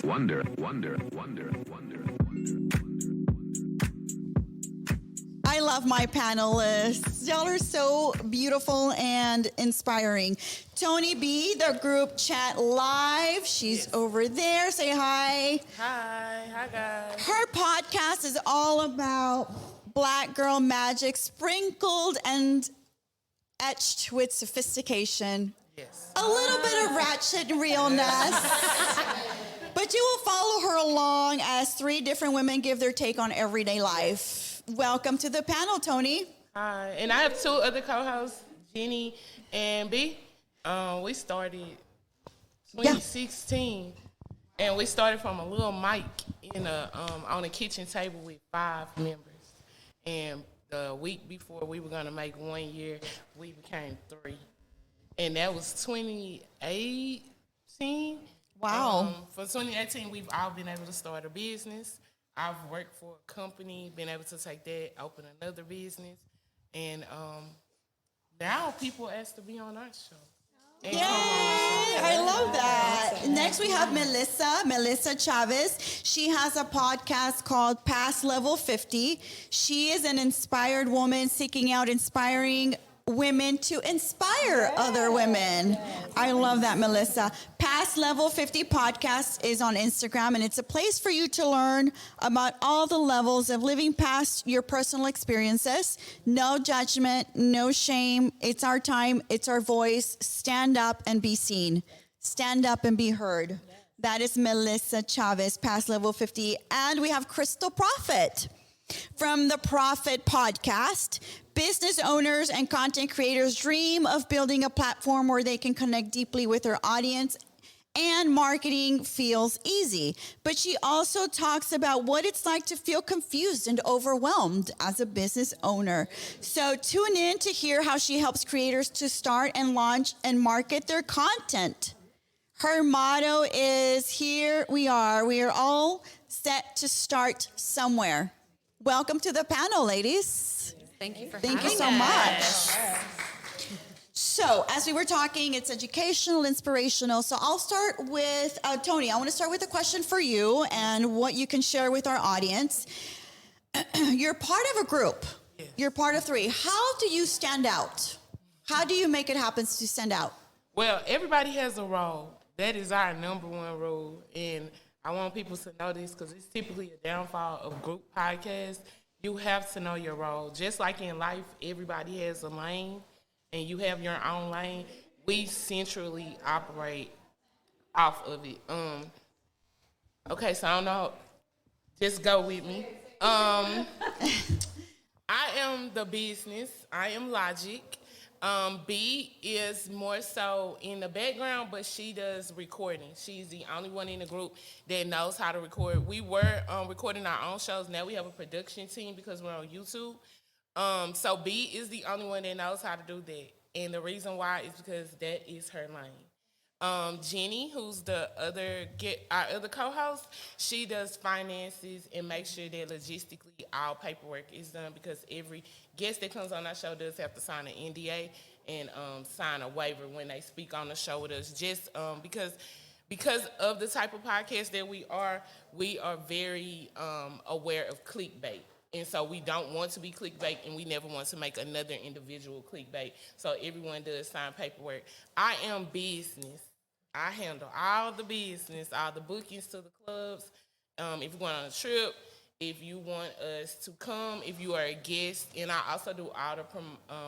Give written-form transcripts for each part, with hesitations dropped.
Wonder, wonder, wonder, wonder. I love my panelists. Y'all are so beautiful and inspiring. Toni B, the group chat live. She's over there. Say hi. Hi guys. Her podcast is all about Black girl magic, sprinkled and etched with sophistication. Yes. A little bit of ratchet realness. But you will follow her along as three different women give their take on everyday life. Welcome to the panel, Toni. Hi. And I have two other co-hosts, Jenny and B. We started 2016. And we started from a little mic in on a kitchen table with 5 members. And the week before we were going to make 1 year, we became 3. And that was 2018. Wow. For 2018, we've all been able to start a business. I've worked for a company, been able to take that, open another business. And now people ask to be on our show. Yay! I love that. Next, we have Melissa Chavez. She has a podcast called Past Level 50. She is an inspired woman seeking out inspiring women to inspire other women. I love that, Melissa. Past Level 50 podcast is on Instagram, and it's a place for you to learn about all the levels of living past your personal experiences. No judgment, no shame. It's our time. It's our voice. Stand up and be seen. Stand up and be heard. That is Melissa Chavez, Past Level 50. And we have Krystal Proffitt from the Proffitt podcast. Business owners and content creators dream of building a platform where they can connect deeply with their audience and marketing feels easy. But she also talks about what it's like to feel confused and overwhelmed as a business owner. So tune in to hear how she helps creators to start and launch and market their content. Her motto is, here we are. We are all set to start somewhere. Welcome to the panel, ladies. Thank you for Thank you so much. So, as we were talking, it's educational, inspirational. So I'll start with Toni. I want to start with a question for you and what you can share with our audience. You're part of a group. Yes. You're part of 3. How do you stand out? How do you make it happen to stand out? Well, everybody has a role. That is our number 1 rule. And I want people to know this because it's typically a downfall of group podcasts. You have to know your role. Just like in life, everybody has a lane, and you have your own lane. We centrally operate off of it. Okay, so I don't know. Just go with me. I am the business. I am Logic. B is more so in the background, but she does recording. She's the only one in the group that knows how to record. We were recording our own shows. Now we have a production team because we're on YouTube. So B is the only one that knows how to do that. And the reason why is because that is her lane. Jenny, who's our other co-host, she does finances and makes sure that logistically all paperwork is done because every guest that comes on our show does have to sign an NDA and sign a waiver when they speak on the show with us. Just because of the type of podcast that we are very aware of clickbait. And so we don't want to be clickbait, and we never want to make another individual clickbait. So everyone does sign paperwork. I am business. I handle all the business, all the bookings to the clubs. If you're going on a trip, if you want us to come, if you are a guest, and I also do all the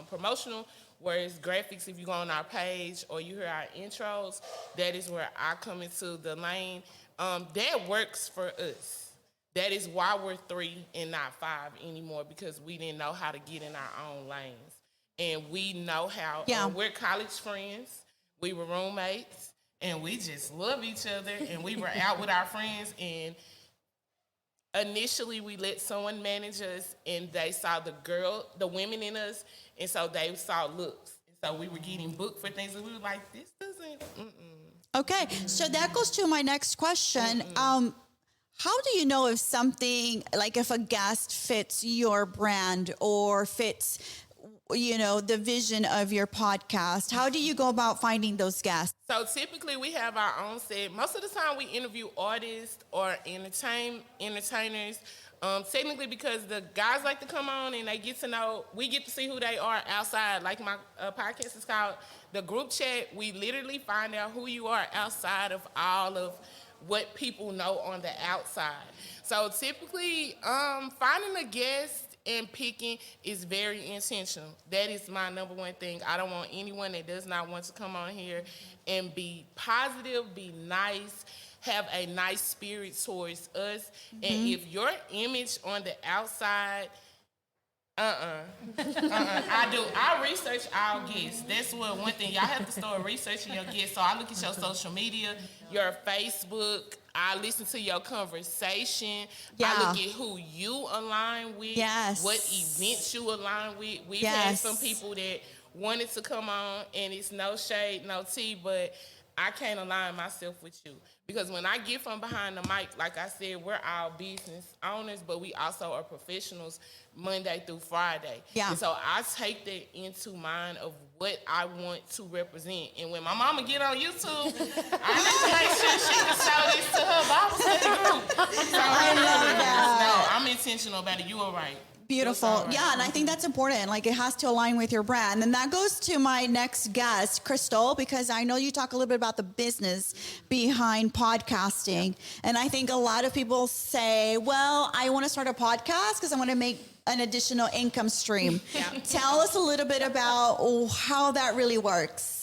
promotional, whereas graphics, if you go on our page or you hear our intros, that is where I come into the lane. That works for us. That is why we're 3 and not 5 anymore, because we didn't know how to get in our own lanes. And we know how. We're college friends. We were roommates. And we just love each other. And we were out with our friends. And initially, we let someone manage us. And they saw the women in us. And so they saw looks. And so we were getting booked for things. And we were like, this doesn't. Okay. So that goes to my next question. How do you know if something, like if a guest fits your brand or fits, the vision of your podcast? How do you go about finding those guests? So typically we have our own set. Most of the time we interview artists or entertainers. Technically because the guys like to come on and they get to know, we get to see who they are outside. Like my podcast is called The Group Chat. We literally find out who you are outside of all of what people know on the outside. So typically finding a guest and picking is very intentional. That is my number one thing. I don't want anyone that does not want to come on here and be positive, be nice, have a nice spirit towards us. And if your image on the outside, I research our guests. That's one thing. Y'all have to start researching your guests. So I look at your social media, your Facebook. I listen to your conversation. Yeah. I look at who you align with. Yes. What events you align with. We've had some people that wanted to come on, and it's no shade, no tea, but I can't align myself with you. Because when I get from behind the mic, like I said, we're all business owners, but we also are professionals Monday through Friday. Yeah. And so I take that into mind of what I want to represent. And when my mama get on YouTube, I need to make sure she can show this to her Bible study group. So I love that. No, I'm intentional about it. You are right. Beautiful. Right. Yeah, and I think that's important. Like, it has to align with your brand. And that goes to my next guest, Krystal, because I know you talk a little bit about the business behind podcasting. And I think a lot of people say, well, I want to start a podcast because I want to make an additional income stream. Tell us a little bit about how that really works.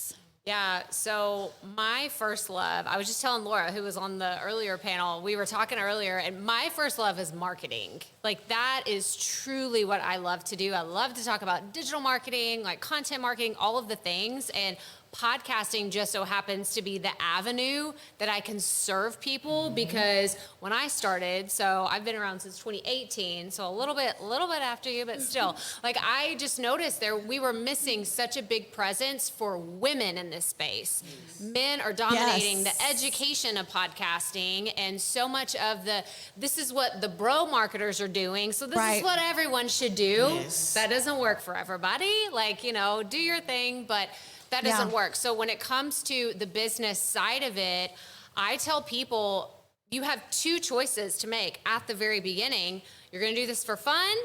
Yeah, so my first love, I was just telling Laura, who was on the earlier panel, we were talking earlier, and my first love is marketing. Like, that is truly what I love to do. I love to talk about digital marketing, like content marketing, all of the things, and podcasting just so happens to be the avenue that I can serve people, because when I started, so I've been around since 2018, so a little bit after you, but still, like, I just noticed we were missing such a big presence for women in this space. Men are dominating the education of podcasting, and so much of this is what the bro marketers are doing, so this is what everyone should do. That doesn't work for everybody. Like, do your thing, but that doesn't work. So when it comes to the business side of it, I tell people you have two choices to make at the very beginning. You're going to do this for fun,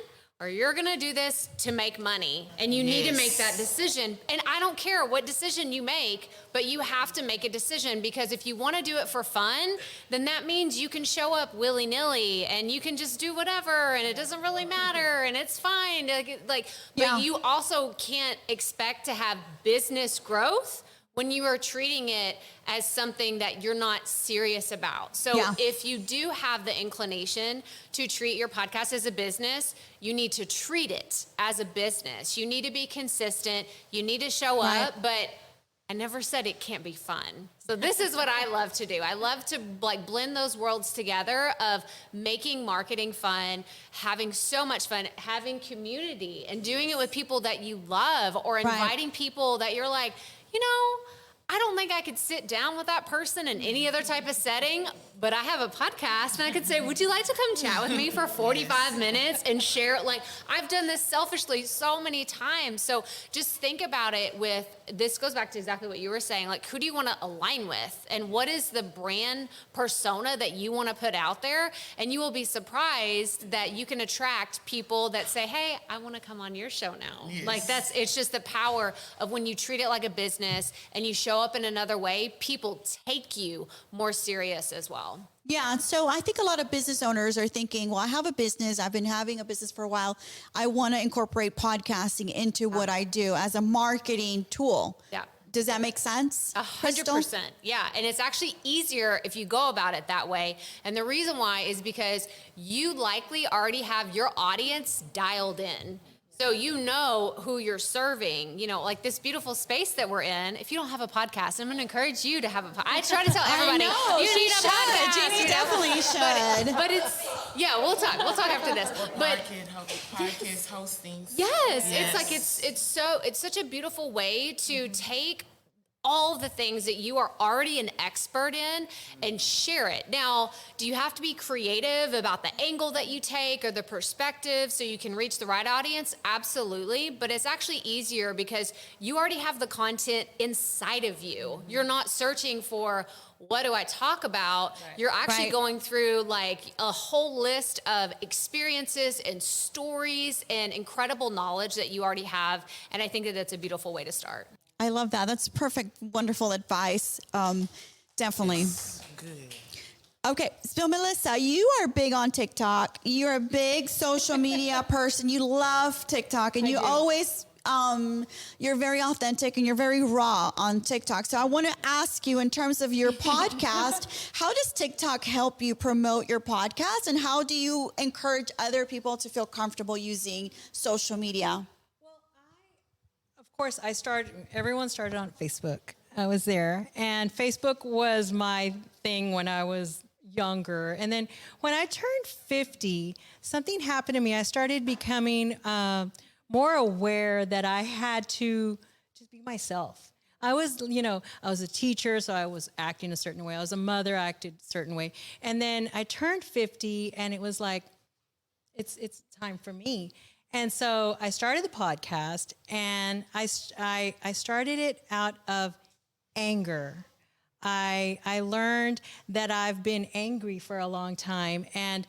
or you're going to do this to make money. And you need to make that decision. And I don't care what decision you make, but you have to make a decision, because if you want to do it for fun, then that means you can show up willy-nilly and you can just do whatever and it doesn't really matter and it's fine. But you also can't expect to have business growth when you are treating it as something that you're not serious about. So if you do have the inclination to treat your podcast as a business, you need to treat it as a business. You need to be consistent. You need to show up, but I never said it can't be fun. So this is what I love to do. I love to blend those worlds together of making marketing fun, having so much fun, having community, and doing it with people that you love, or inviting people that you're like, I don't think I could sit down with that person in any other type of setting, but I have a podcast and I could say, would you like to come chat with me for 45 minutes and share it? Like, I've done this selfishly so many times. So just think about it this goes back to exactly what you were saying. Like, who do you want to align with? And what is the brand persona that you want to put out there? And you will be surprised that you can attract people that say, hey, I want to come on your show now. Like, it's just the power of when you treat it like a business and you show up in another way, people take you more serious as well. Yeah, so I think a lot of business owners are thinking, well, I have a business. I've been having a business for a while. I want to incorporate podcasting into what I do as a marketing tool. Yeah. Does that make sense? 100%. Yeah. And it's actually easier if you go about it that way. And the reason why is because you likely already have your audience dialed in. So you know who you're serving, like this beautiful space that we're in. If you don't have a podcast, I'm going to encourage you to have a podcast. I try to tell everybody, you need a podcast. Jeannie definitely should. But it's, we'll talk after this. But podcast hosting. Yes. It's like, it's such a beautiful way to take all the things that you are already an expert in and share it. Now, do you have to be creative about the angle that you take or the perspective so you can reach the right audience? Absolutely. But it's actually easier because you already have the content inside of you. You're not searching for, what do I talk about? Right. You're actually going through like a whole list of experiences and stories and incredible knowledge that you already have. And I think that that's a beautiful way to start. I love that. That's perfect, wonderful advice. Definitely. Good. Okay, so Melissa, you are big on TikTok. You're a big social media person. You love TikTok, and you always, you're very authentic and you're very raw on TikTok. So I want to ask you, in terms of your podcast, how does TikTok help you promote your podcast, and how do you encourage other people to feel comfortable using social media? Of course, everyone started on Facebook. I was there. And Facebook was my thing when I was younger. And then when I turned 50, something happened to me. I started becoming more aware that I had to just be myself. I was a teacher, so I was acting a certain way. I was a mother, I acted a certain way. And then I turned 50, and it was like, it's time for me. And so I started the podcast, and I started it out of anger. I learned that I've been angry for a long time, and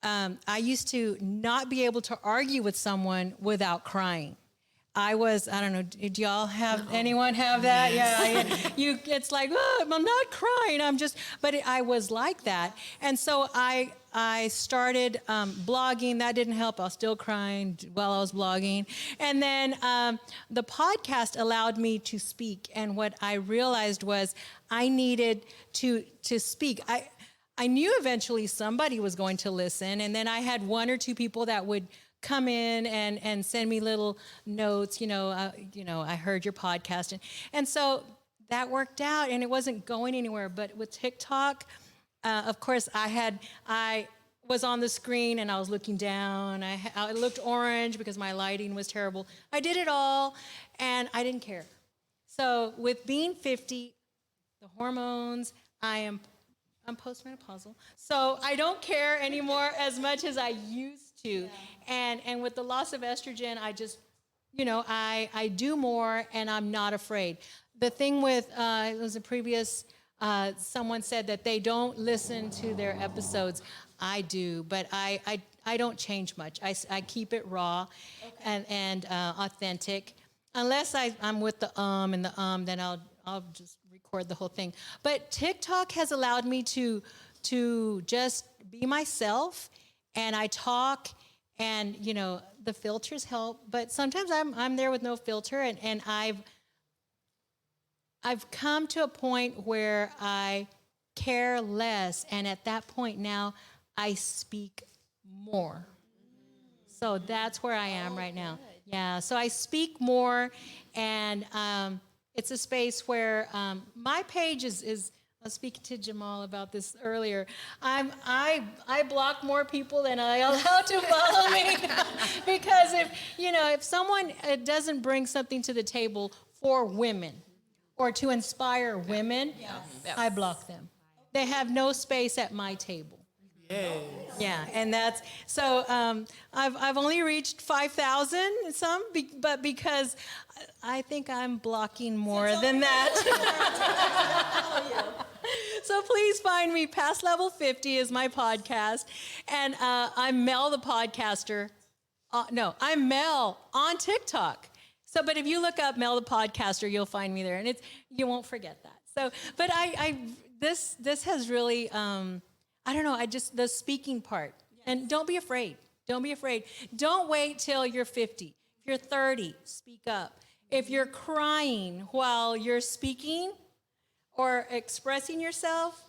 I used to not be able to argue with someone without crying. I don't know, do y'all have, anyone have that? Yes. Yeah, it's like, oh, I'm not crying, but I was like that. And so I started blogging. That didn't help. I was still crying while I was blogging. And then the podcast allowed me to speak. And what I realized was I needed to speak. I knew eventually somebody was going to listen. And then I had one or two people that would come in and send me little notes, I heard your podcast. And so that worked out, and it wasn't going anywhere. But with TikTok, of course, I was on the screen and I was looking down. I looked orange because my lighting was terrible. I did it all, and I didn't care. So with being 50, the hormones, I'm postmenopausal, so I don't care anymore as much as I used to. Yeah. And with the loss of estrogen, I just, I do more, and I'm not afraid. The thing with, it was a previous, someone said that they don't listen to their episodes. I do, but I don't change much. I keep it raw and authentic. Unless I'm with the and the then I'll just record the whole thing. But TikTok has allowed me to just be myself, and I talk, and the filters help. But sometimes I'm there with no filter, and I've come to a point where I care less, and at that point now I speak more. So that's where I am right now. Yeah, so I speak more, and it's a space where my page is I was speaking to Jamal about this earlier. I block more people than I allow to follow me because if someone doesn't bring something to the table for women or to inspire women, I block them. They have no space at my table. Yes. Yeah, and that's so. I've only reached 5,000 but because I think I'm blocking more than that. So please find me. Past Level 50 is my podcast, and I'm Mel the podcaster. No, I'm Mel on TikTok. So, but if you look up Mel the podcaster, you'll find me there, and you won't forget that. So, but this has really. I don't know, the speaking part. Yes. And don't be afraid. Don't be afraid. Don't wait till you're 50. If you're 30, speak up. If you're crying while you're speaking or expressing yourself,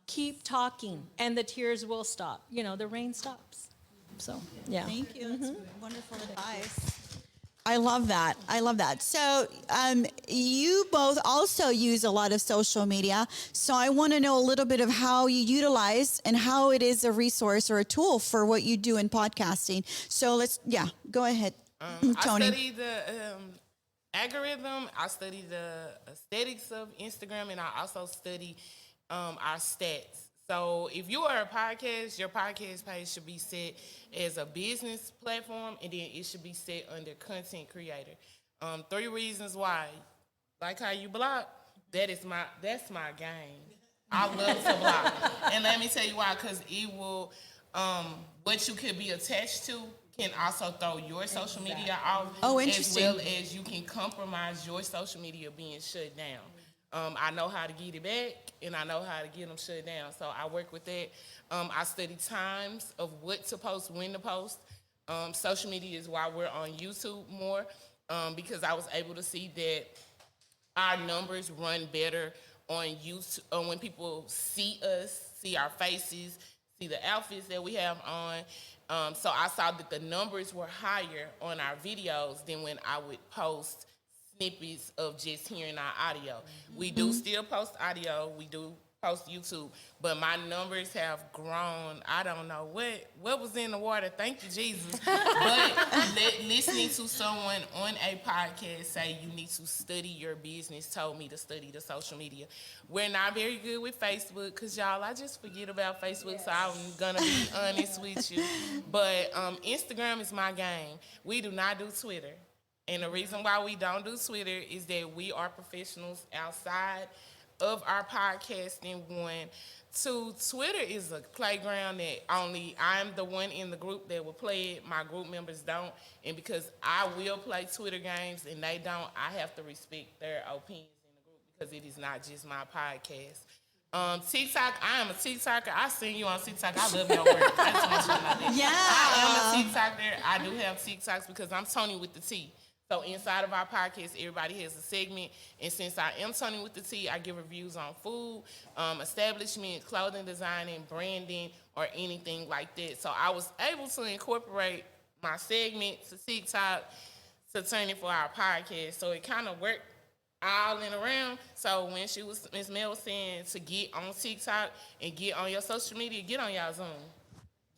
keep talking, and the tears will stop. The rain stops. So, yeah. Thank you. That's wonderful advice. I love that. I love that. So you both also use a lot of social media. So I want to know a little bit of how you utilize and how it is a resource or a tool for what you do in podcasting. So go ahead, Toni. I study algorithm. I study the aesthetics of Instagram, and I also study our stats. So if you are a podcast, your podcast page should be set as a business platform, and then it should be set under content creator. 3 reasons why. Like how you block, that's my game. I love to block. And let me tell you why, because it will, what you could be attached to can also throw your social media off. Oh, interesting. As well as you can compromise your social media being shut down. I know how to get it back, and I know how to get them shut down. So I work with that. I study times of what to post, when to post. Social media is why we're on YouTube more, because I was able to see that our numbers run better on YouTube when people see us, see our faces, see the outfits that we have on. So I saw that the numbers were higher on our videos than when I would post snippets of just hearing our audio. We do still post audio. We do post YouTube, but my numbers have grown. I don't know what was in the water. Thank you, Jesus. But listening to someone on a podcast say you need to study your business told me to study the social media. We're not very good with Facebook because, y'all, I just forget about Facebook, so I'm going to be honest with you. But Instagram is my game. We do not do Twitter. And the reason why we don't do Twitter is that we are professionals outside of our podcasting. 1, 2, Twitter is a playground that only I'm the one in the group that will play it. My group members don't. And because I will play Twitter games and they don't, I have to respect their opinions in the group because it is not just my podcast. TikTok, I am a TikToker. I seen you on TikTok. I love your work. I just want you to know that. Yeah. I am a TikToker. I do have TikToks because I'm Toni with the T. So inside of our podcast, everybody has a segment. And since I am Toni with the T, I give reviews on food, establishment, clothing designing, branding, or anything like that. So I was able to incorporate my segment to TikTok to turn it for our podcast. So it kind of worked all in around. So when Ms. Mel was saying to get on TikTok and get on your social media, get on your Zoom.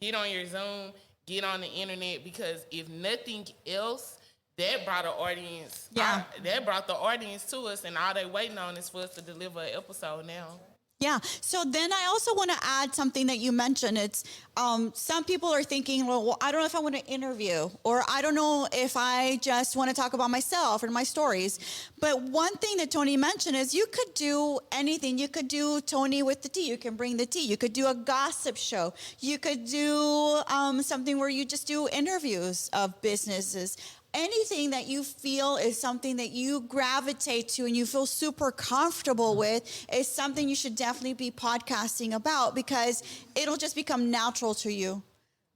Get on your Zoom, get on the internet, because if nothing else, that brought an audience. Yeah. That brought the audience to us, and all they waiting on is for us to deliver an episode now. Yeah. So then I also want to add something that you mentioned. It's some people are thinking, well, I don't know if I want to interview, or I don't know if I just want to talk about myself and my stories. But one thing that Toni mentioned is you could do anything. You could do Toni with the tea. You can bring the tea. You could do a gossip show. You could do something where you just do interviews of businesses. Anything that you feel is something that you gravitate to and you feel super comfortable with is something you should definitely be podcasting about, because it'll just become natural to you.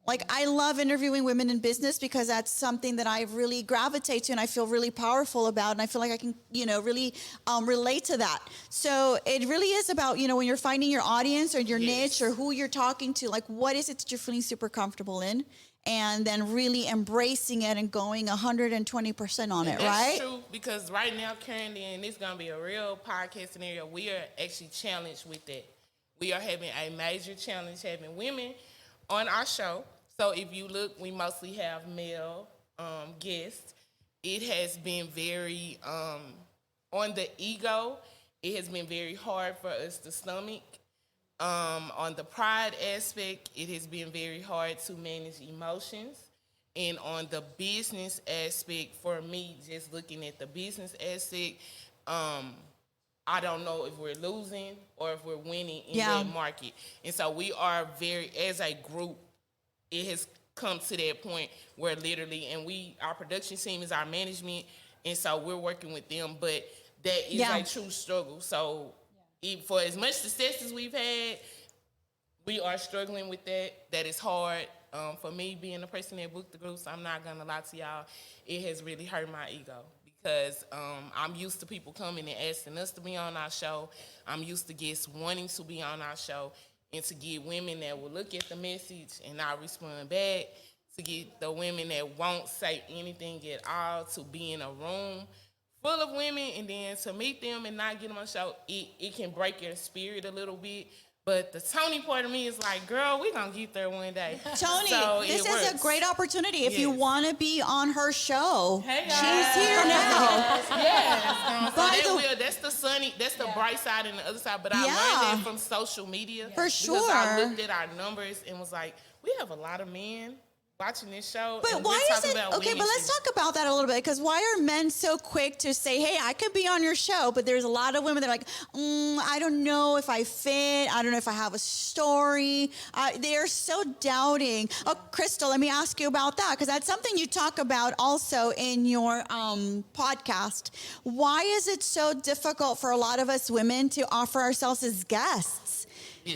Like, I love interviewing women in business because that's something that I really gravitate to and I feel really powerful about, and I feel like I can, really relate to that. So it really is about, when you're finding your audience or your niche or who you're talking to, like, what is it that you're feeling super comfortable in? And then really embracing it and going 120% on it, right? That's true, because right now, currently, and it's going to be a real podcast scenario, we are actually challenged with that. We are having a major challenge having women on our show. So if you look, we mostly have male guests. It has been very, on the ego, it has been very hard for us to stomach. On the pride aspect, it has been very hard to manage emotions. And on the business aspect, for me, just looking at the business aspect, I don't know if we're losing or if we're winning in that market. And so we are as a group, it has come to that point where literally, and our production team is our management, and so we're working with them, but that is a true struggle. So for as much success as we've had, we are struggling with that. That is hard. For me, being the person that booked the groups, I'm not going to lie to y'all, it has really hurt my ego, because I'm used to people coming and asking us to be on our show. I'm used to guests wanting to be on our show, and to get women that will look at the message and not respond back, to get the women that won't say anything at all, to be in a room full of women and then to meet them and not get them on the show, it can break your spirit a little bit. But the Toni part of me is like, girl, we gonna get there one day. Toni, So this it is a works. great opportunity if you Yes. want to be on her show. Hey, She's guys. here now. Yeah. By the- That's the sunny, that's the bright side and the other side. But I Yeah. learned that from social media. For Because sure. I looked at our numbers and was like, we have a lot of men watching this show. But and why we're is talking it about okay? women But let's issues. talk about that a little bit, because why are men so quick to say, "Hey, I could be on your show," but there's a lot of women that are like, "I don't know if I fit. I don't know if I have a story." They are so doubting. Oh, Krystal, let me ask you about that, because that's something you talk about also in your podcast. Why is it so difficult for a lot of us women to offer ourselves as guests?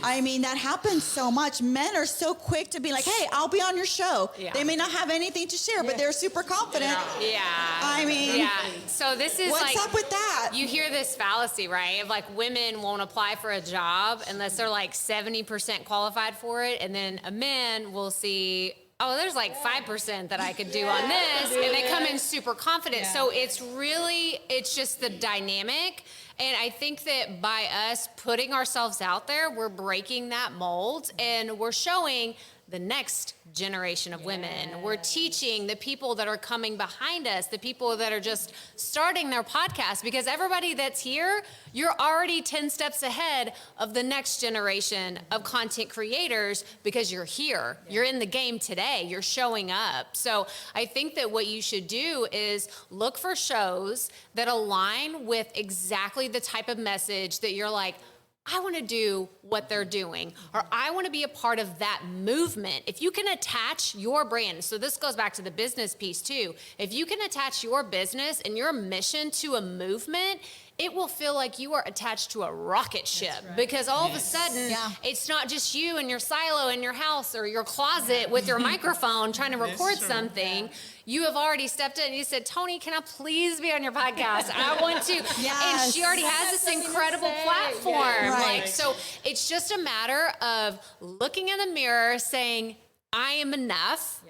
I mean, that happens so much. Men are so quick to be like, "Hey, I'll be on your show." Yeah. They may not have anything to share, but they're super confident. Yeah. I mean, Yeah. So this is what's like, up with that? you hear this fallacy, right? Of like women won't apply for a job unless they're like 70% qualified for it. And then a man will see, oh, there's like 5% that I could do on this. And they come in super confident. So it's just the dynamic. And I think that by us putting ourselves out there, we're breaking that mold and we're showing the next generation of women. We're teaching the people that are coming behind us, the people that are just starting their podcast, because everybody that's here, you're already 10 steps ahead of the next generation of content creators because you're here. You're in the game today. You're showing up. So I think that what you should do is look for shows that align with exactly the type of message that you're like, I want to do what they're doing, or I want to be a part of that movement. If you can attach your brand, so this goes back to the business piece too. If you can attach your business and your mission to a movement, it will feel like you are attached to a rocket ship, because all of a sudden it's not just you in your silo in your house or your closet with your microphone trying to record something. You have already stepped in and you said, Toni, can I please be on your podcast? I want to. Yes. And she already has this incredible platform. Right. Like, so it's just a matter of looking in the mirror, saying, I am enough,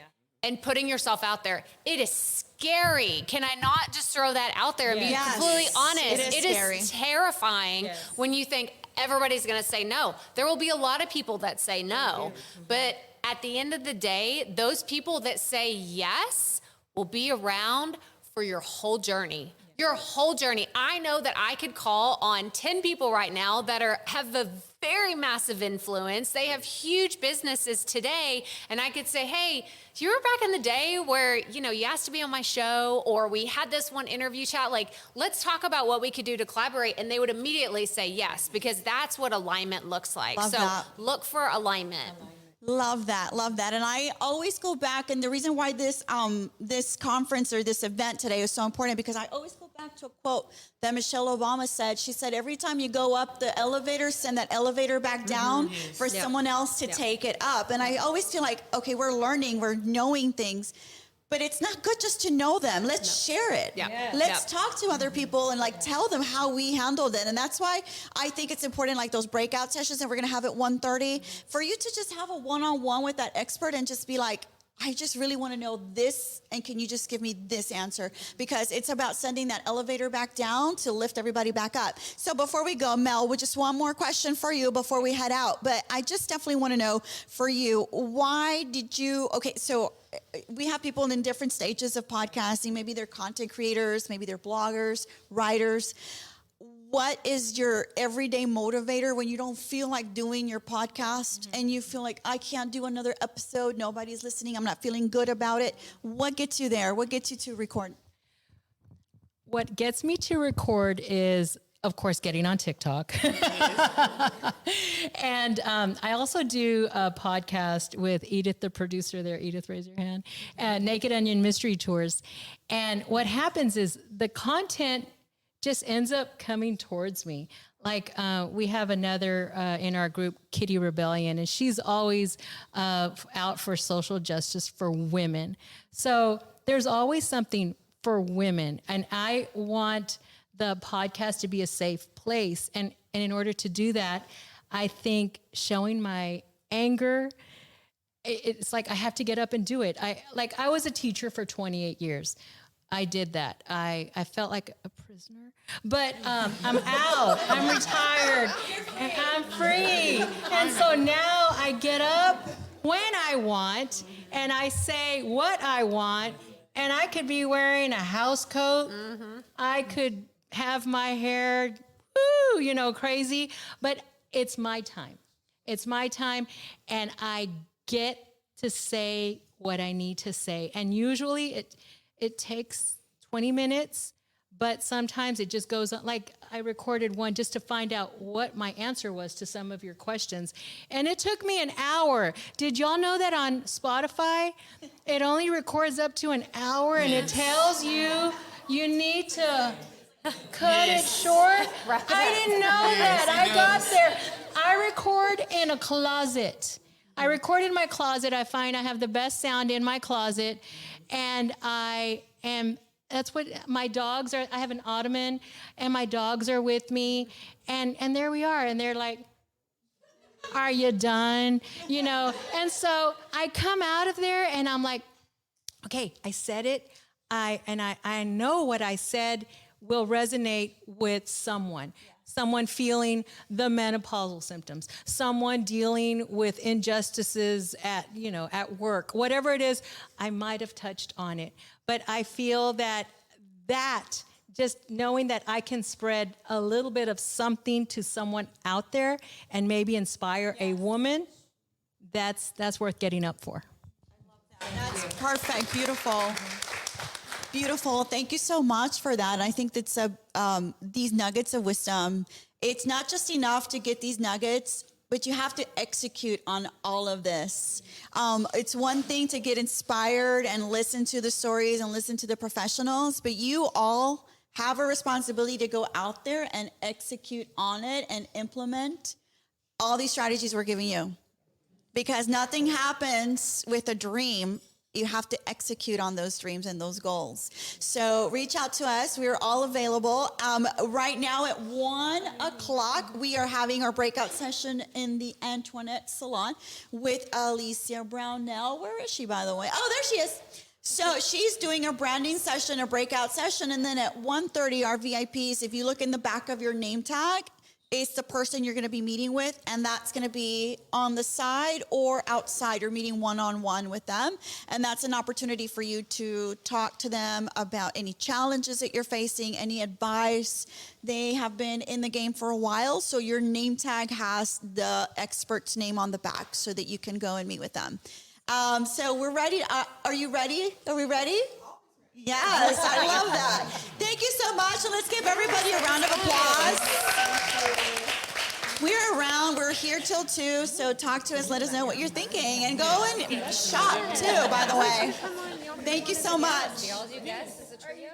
and putting yourself out there. It is scary. Can I not just throw that out there and be Yes. completely honest? It is scary. Terrifying when you think everybody's going to say no. There will be a lot of people that say no, but at the end of the day, those people that say yes will be around for your whole journey. Your whole journey. I know that I could call on 10 people right now that have a very massive influence. They have huge businesses today. And I could say, hey, you were back in the day where, you asked to be on my show, or we had this one interview chat. Like, let's talk about what we could do to collaborate. And they would immediately say yes, because that's what alignment looks like. Love that. Look for alignment. Love that, and I always go back, and the reason why this conference or this event today is so important, because I always go back to a quote that Michelle Obama said. She said, every time you go up the elevator, send that elevator back down for someone else to take it up. And I always feel like, okay, we're learning, we're knowing things, but it's not good just to know them. Let's share it. Let's talk to other people and tell them how we handled it. And that's why I think it's important, those breakout sessions that we're going to have at 1:30, for you to just have a one-on-one with that expert and just be like, I just really want to know this, and can you just give me this answer? Because it's about sending that elevator back down to lift everybody back up. So before we go, Mel, we just one more question for you before we head out. But I just definitely want to know for you, why did you, so we have people in different stages of podcasting. Maybe they're content creators, maybe they're bloggers, writers. What is your everyday motivator when you don't feel like doing your podcast and you feel like, I can't do another episode, nobody's listening, I'm not feeling good about it? What gets you there? What gets you to record? What gets me to record is, of course, getting on TikTok. And I also do a podcast with Edith, the producer there. Edith, raise your hand. Naked Onion Mystery Tours. And what happens is the content just ends up coming towards me. We have another in our group, Kitty Rebellion, and she's always out for social justice for women. So there's always something for women. And I want the podcast to be a safe place. And in order to do that, I think showing my anger, it's like I have to get up and do it. I was a teacher for 28 years. I did that. I felt like a prisoner, but I'm out. I'm retired, and I'm free. And so now I get up when I want, and I say what I want, and I could be wearing a house coat. I could have my hair, crazy, but it's my time. It's my time, and I get to say what I need to say. And usually it takes 20 minutes, but sometimes it just goes on. Like I recorded one just to find out what my answer was to some of your questions. And it took me an hour. Did y'all know that on Spotify, it only records up to an hour and it tells you need to cut it short? I didn't know that. I got there. I record in a closet. I record in my closet. I find I have the best sound in my closet. And that's what my dogs are. I have an ottoman and my dogs are with me. And there we are. And they're like, are you done? And so I come out of there and I'm like, okay, I said it. I know what I said will resonate with someone. Someone feeling the menopausal symptoms, someone dealing with injustices at work, whatever it is, I might have touched on it. But I feel that just knowing that I can spread a little bit of something to someone out there and maybe inspire a woman, that's worth getting up for. That's perfect. Beautiful. Beautiful. Thank you so much for that. I think that's these nuggets of wisdom. It's not just enough to get these nuggets, but you have to execute on all of this. It's one thing to get inspired and listen to the stories and listen to the professionals, but you all have a responsibility to go out there and execute on it and implement all these strategies we're giving you. Because nothing happens with a dream. You have to execute on those dreams and those goals. So reach out to us. We are all available. Right now at 1 o'clock, we are having our breakout session in the Antoinette Salon with Alicia Brownell. Where is she, by the way? Oh, there she is. So she's doing a branding session, a breakout session. And then at 1:30, our VIPs, if you look in the back of your name tag, it's the person you're going to be meeting with, and that's going to be on the side or outside. You're meeting one-on-one with them, and that's an opportunity for you to talk to them about any challenges that you're facing, any advice. They have been in the game for a while, so your name tag has the expert's name on the back so that you can go and meet with them. So we're ready. Are you ready? Are we ready? Yes, I love that. Thank you so much, and let's give everybody a round of applause. We're around. We're here till 2, so talk to us. Let us know what you're thinking, and go and shop too, by the way. Thank you so much. Do y'all do guests as a trio?